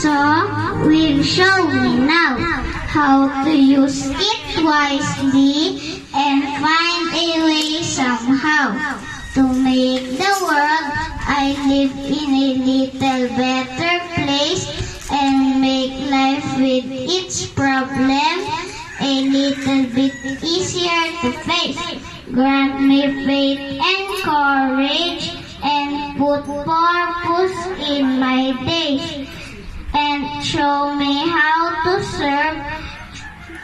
So, will show me now how to use it wisely and find a way somehow to make the world I live in a little better place and make life with its problem a little bit easier to face. Grant me faith and courage and put purpose in my days and show me how to serve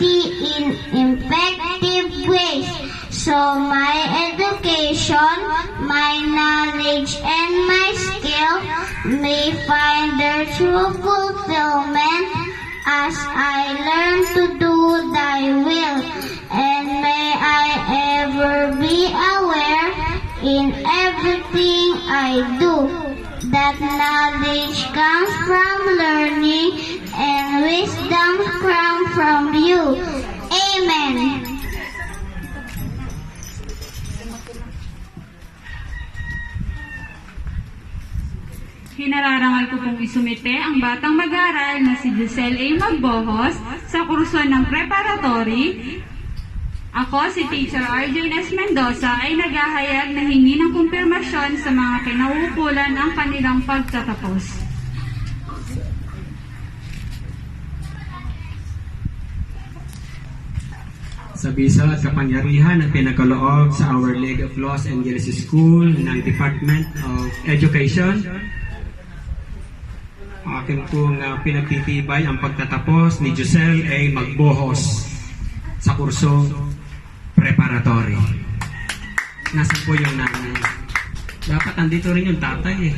thee in effective ways. So my education, my knowledge, and my skill may find their true fulfillment as I learn to do thy will. And may I ever be aware in everything I do that knowledge comes from learning and wisdom from you. Amen. Hinararangal ko pong isumite ang batang mag-aaral na si Giselle A. Magbohos sa kurso ng preparatory. Ako, si Teacher RJ Nes Mendoza, ay naghahayag na hingi ng kumpirmasyon sa mga kinauukulan ang kanilang pagtatapos. Sa bisa at kapangyarihan na pinagkaloob sa Our Lady of Los Angeles School ng Department of Education, aking pong pinagtitibay ang pagtatapos ni Giselle A. Magbohos sa kursong preparatory. Nasaan po yung nanay? Dapat andito rin yung tatay eh.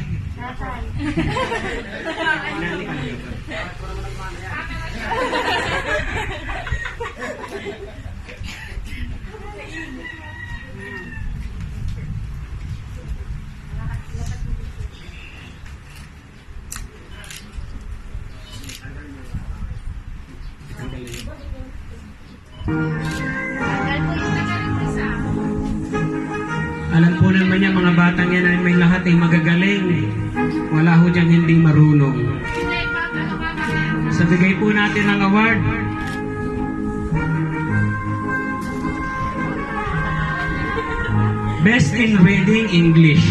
Alam po naman niya, mga batang yan ay may lahat ay magagaling. Wala ho dyan hindi marunong. Sa bigay po natin ng award. Best in Reading English.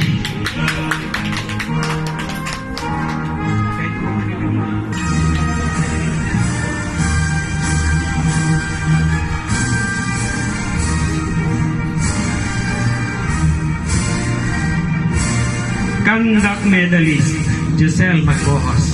Conduct Medalist, Giselle Magbohos.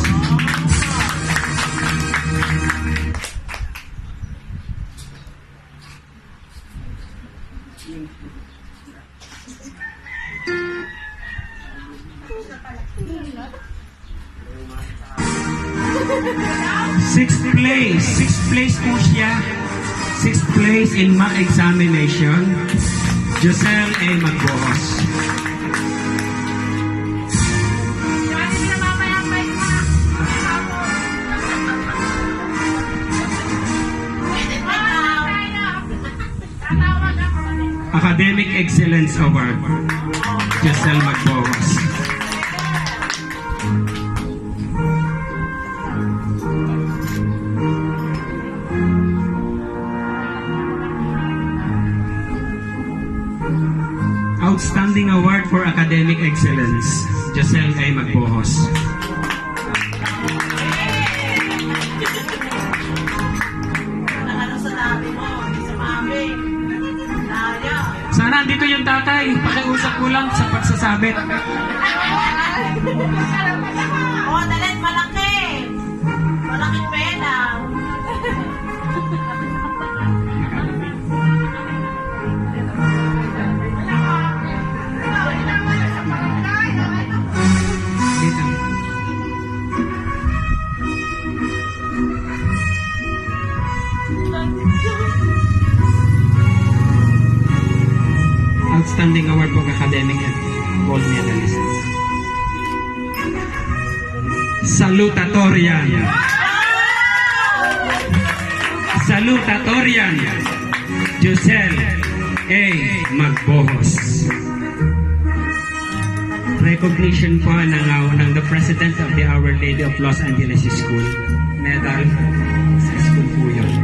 Sixth place po siya. Sixth place in mock examination, Giselle A. Magbohos. Academic Excellence Award, Giselle Magbohos. Outstanding Award for Academic Excellence, Giselle A. Magbohos. Sana andito yung tatay, pakiusap ko lang sa pagsasabit. Oh, dalit malaki. Malaking pena. Outstanding Award for Academic and Gold Medalist. Salutatorian. Salutatorian, Giselle A. Magbohos. recognition po ng the President of the Our Lady of Los Angeles School. Medal sa school po yun.